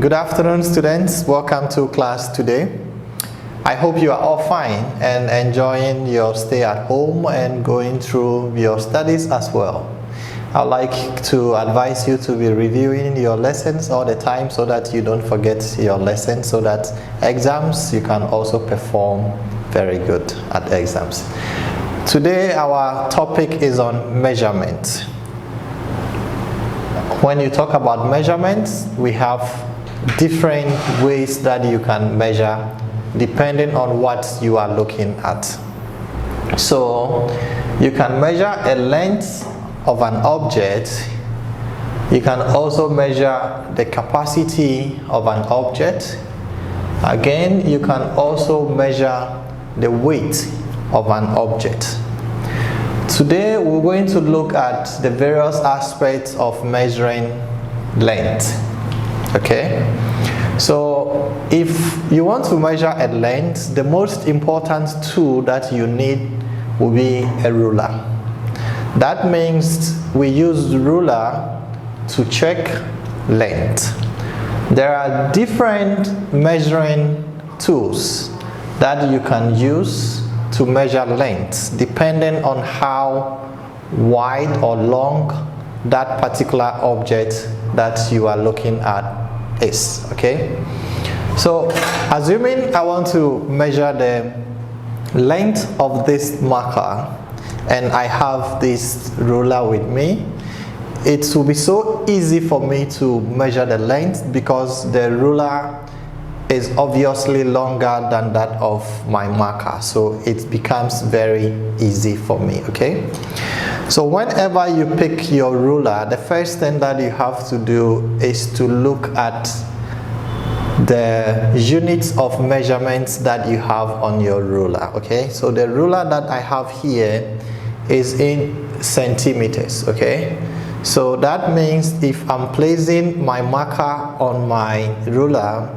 Good afternoon, students. Welcome to class today. I hope you are all fine and enjoying your stay at home and going through your studies as well. I'd like to advise you to be reviewing your lessons all the time so that you don't forget your lessons, so that exams you can also perform very good at exams. Today our topic is on measurement. When you talk about measurements, we have different ways that you can measure depending on what you are looking at. So you can measure a length of an object. You can also measure the capacity of an object. Again, you can also measure the weight of an object. Today we're going to look at the various aspects of measuring length. Okay, so if you want to measure a length, the most important tool that you need will be a ruler. That means we use ruler to check length. There are different measuring tools that you can use to measure length depending on how wide or long that particular object that you are looking at is. Okay, so assuming I want to measure the length of this marker and I have this ruler with me, it will be so easy for me to measure the length because the ruler is obviously longer than that of my marker, so it becomes very easy for me. Okay, so whenever you pick your ruler, the first thing that you have to do is to look at the units of measurements that you have on your ruler. Okay, so the ruler that I have here is in centimeters. Okay, so that means if I'm placing my marker on my ruler,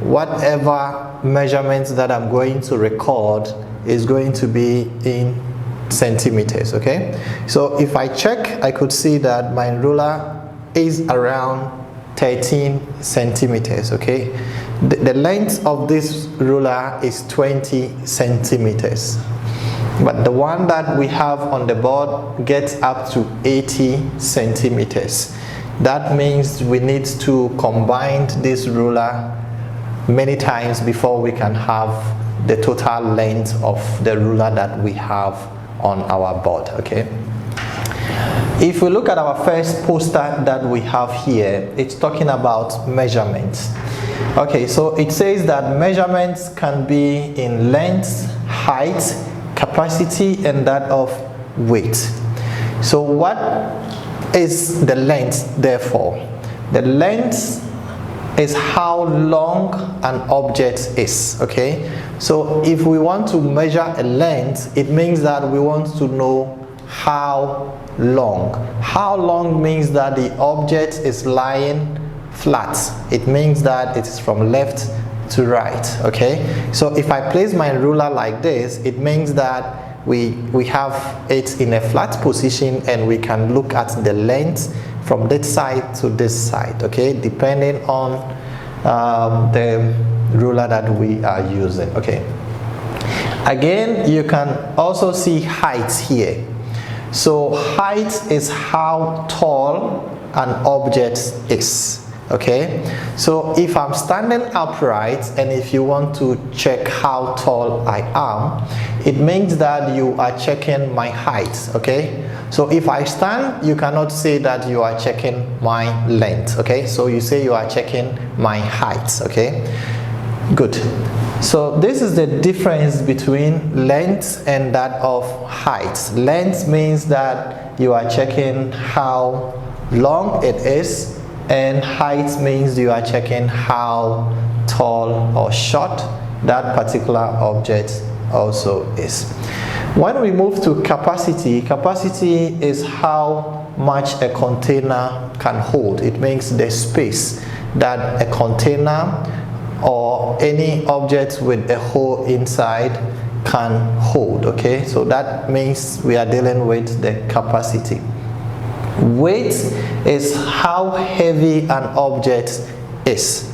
whatever measurements that I'm going to record is going to be in centimeters. Okay, so if I check, I could see that my ruler is around 13 centimeters. Okay, the length of this ruler is 20 centimeters, but the one that we have on the board gets up to 80 centimeters. That means we need to combine this ruler many times before we can have the total length of the ruler that we have on our board. Okay, if we look at our first poster that we have here, it's talking about measurements. Okay, so it says that measurements can be in length, height, capacity, and that of weight. So what is the length therefore? The length is how long an object is. Okay, so if we want to measure a length, it means that we want to know how long. How long means that the object is lying flat. It means that it is from left to right. Okay, so if I place my ruler like this, it means that we have it in a flat position and we can look at the length from this side to this side. Okay, depending on the ruler that we are using. Okay, again you can also see height here. So height is how tall an object is. Okay, so if I'm standing upright and if you want to check how tall I am, it means that you are checking my height. Okay, so if I stand, you cannot say that you are checking my length. Okay, so you say you are checking my height. Okay, good. So this is the difference between length and that of height. Length means that you are checking how long it is, and height means you are checking how tall or short that particular object also is. When we move to capacity, capacity is how much a container can hold. It means the space that a container or any object with a hole inside can hold. Okay, so that means we are dealing with the capacity. Weight is how heavy an object is.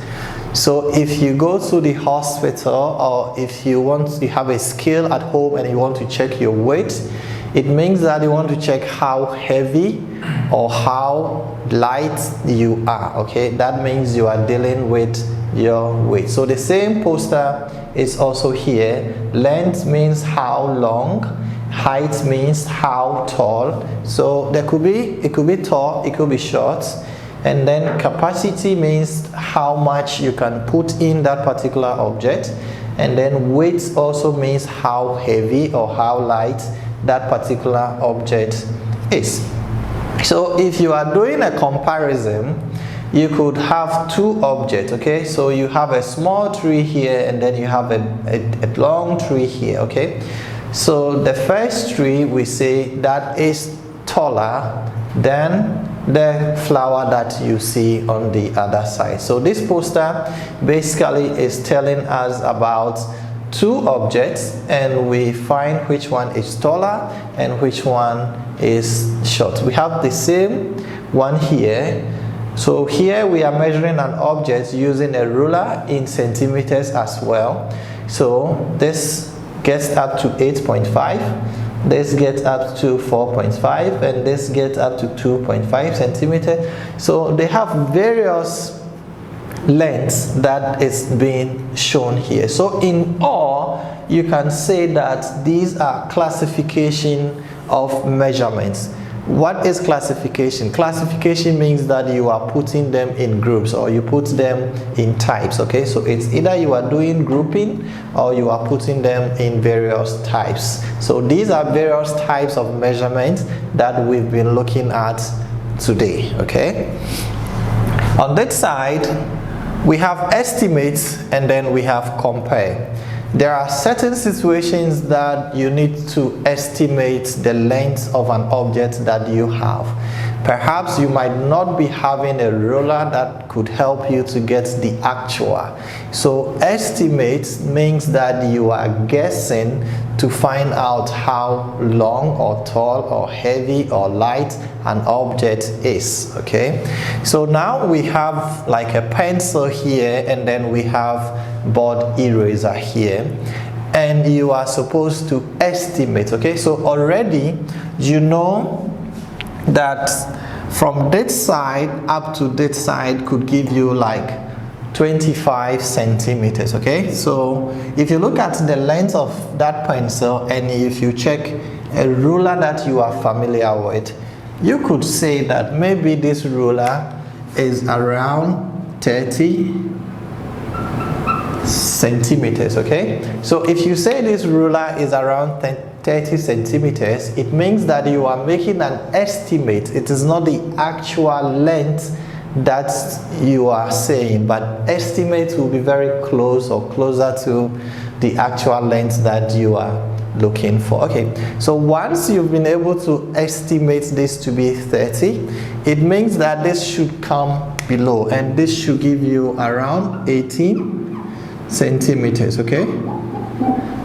So if you go to the hospital, or if you have a scale at home and you want to check your weight, it means that you want to check how heavy or how light you are. Okay, that means you are dealing with your weight. So the same poster is also here. Length means how long, height means how tall. So it could be tall, it could be short. And then capacity means how much you can put in that particular object. And then weight also means how heavy or how light that particular object is. So if you are doing a comparison, you could have two objects. Okay, so you have a small tree here and then you have a long tree here. Okay, so the first tree, we say that is taller than the flower that you see on the other side. So this poster basically is telling us about two objects, and we find which one is taller and which one is short. We have the same one here. So here we are measuring an object using a ruler in centimeters as well. So this gets up to 8.5. This gets up to 4.5, and this gets up to 2.5 centimeters. So they have various lengths that is being shown here. So in all, you can say that these are classification of measurements. What is classification? Classification means that you are putting them in groups, or you put them in types. Okay, so it's either you are doing grouping or you are putting them in various types. So these are various types of measurements that we've been looking at today. Okay, on that side we have estimates and then we have compare. There are certain situations that you need to estimate the length of an object that you have. Perhaps you might not be having a ruler that could help you to get the actual. So estimate means that you are guessing to find out how long or tall or heavy or light an object is. Okay, so now we have like a pencil here, and then we have board eraser here, and you are supposed to estimate. Okay, so already you know that from this side up to this side could give you like 25 centimeters. Okay, so if you look at the length of that pencil and if you check a ruler that you are familiar with, you could say that maybe this ruler is around 30 centimeters. Okay, so if you say this ruler is around 30 centimeters, it means that you are making an estimate. It is not the actual length that you are saying, but estimate will be very close or closer to the actual length that you are looking for. Okay, so once you've been able to estimate this to be 30, it means that this should come below, and this should give you around 18 centimeters. Okay,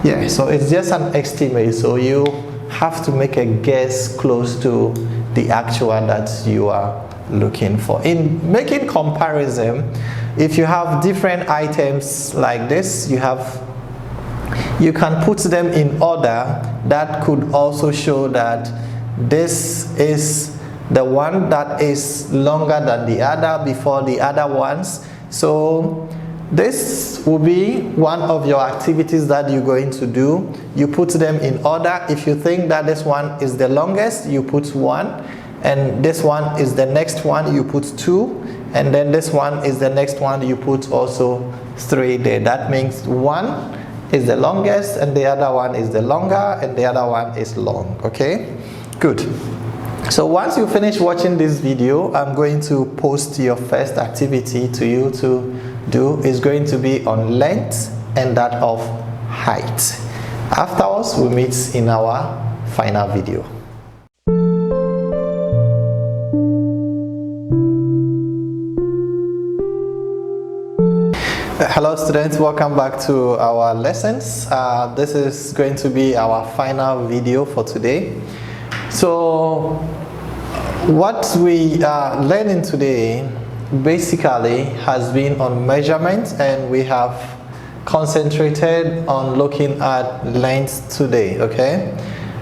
yeah, so it's just an estimate, so you have to make a guess close to the actual that you are looking for. In making comparison, if you have different items like this, you can put them in order. That could also show that this is the one that is longer than the other before the other ones. So this will be one of your activities that you're going to do. You put them in order. If you think that this one is the longest, you put 1, and this one is the next one, you put 2, and then this one is the next one, you put also 3 there. That means 1 is the longest, and the other one is the longer, and the other one is long. Okay, good. So once you finish watching this video, I'm going to post your first activity to you to do. Is going to be on length and that of height. Afterwards, we'll meet in our final video. Hello students, welcome back to our lessons. This is going to be our final video for today. So what we are learning today basically has been on measurement, and we have concentrated on looking at length today. Okay,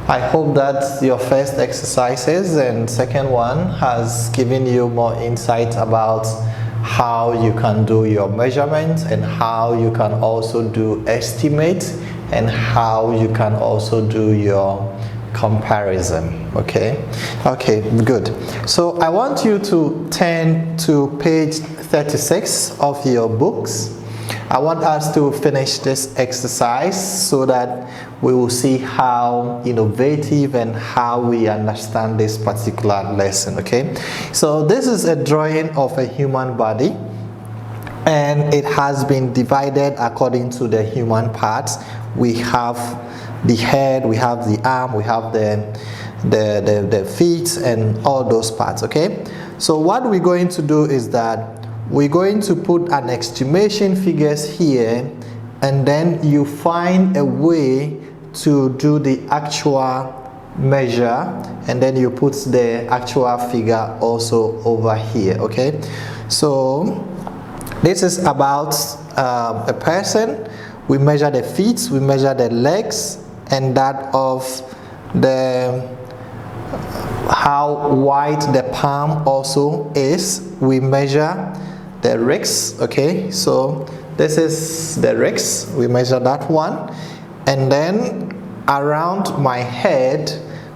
I hope that your first exercises and second one has given you more insight about how you can do your measurement, and how you can also do estimates, and how you can also do your comparison. Okay, good. So I want you to turn to page 36 of your books. I want us to finish this exercise so that we will see how innovative and how we understand this particular lesson. Okay, so this is a drawing of a human body, and it has been divided according to the human parts. We have the head, we have the arm, we have the feet, and all those parts. Okay, so what we're going to do is that we're going to put an estimation figures here, and then you find a way to do the actual measure, and then you put the actual figure also over here. Okay, so this is about a person. We measure the feet, we measure the legs, and that of the how wide the palm also is. We measure the wrist. Okay, so this is the wrist, we measure that one, and then around my head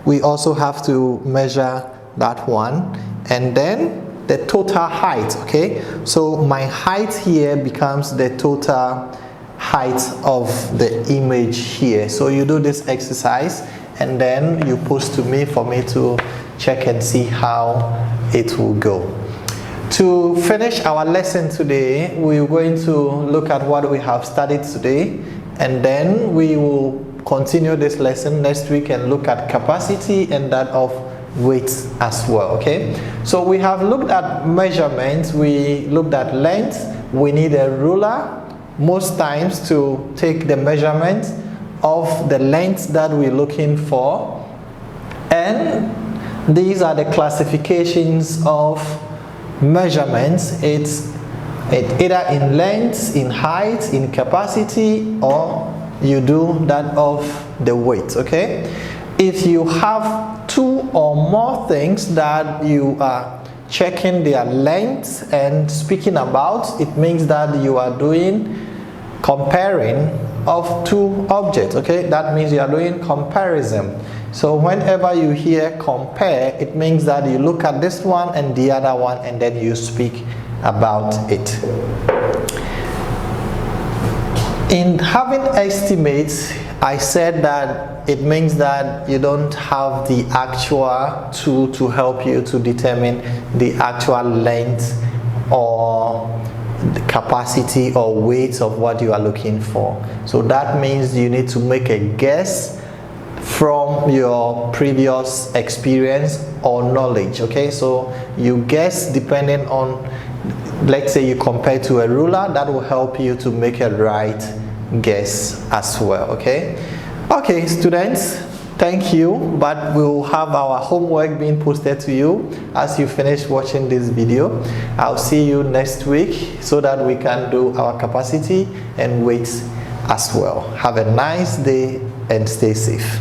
we also have to measure that one, and then the total height. Okay, so my height here becomes the total height of the image here. So you do this exercise, and then you post to me for me to check and see how it will go. To finish our lesson today, we're going to look at what we have studied today, and then we will continue this lesson next week and look at capacity and that of weight as well. Okay, so we have looked at measurements, we looked at length. We need a ruler most times to take the measurement of the length that we're looking for, and these are the classifications of measurements. It's either in length, in height, in capacity, or you do that of the weight. Okay, if you have two or more things that you are checking their length and speaking about, it means that you are doing comparing of two objects. Okay, that means you are doing comparison. So whenever you hear compare, it means that you look at this one and the other one, and then you speak about it. In having estimates, I said that it means that you don't have the actual tool to help you to determine the actual length or the capacity or weight of what you are looking for. So that means you need to make a guess from your previous experience or knowledge. Okay, so you guess depending on, let's say you compare to a ruler, that will help you to make a right guess as well. Okay, students, thank you, but we'll have our homework being posted to you as you finish watching this video. I'll see you next week so that we can do our capacity and weight as well. Have a nice day and stay safe.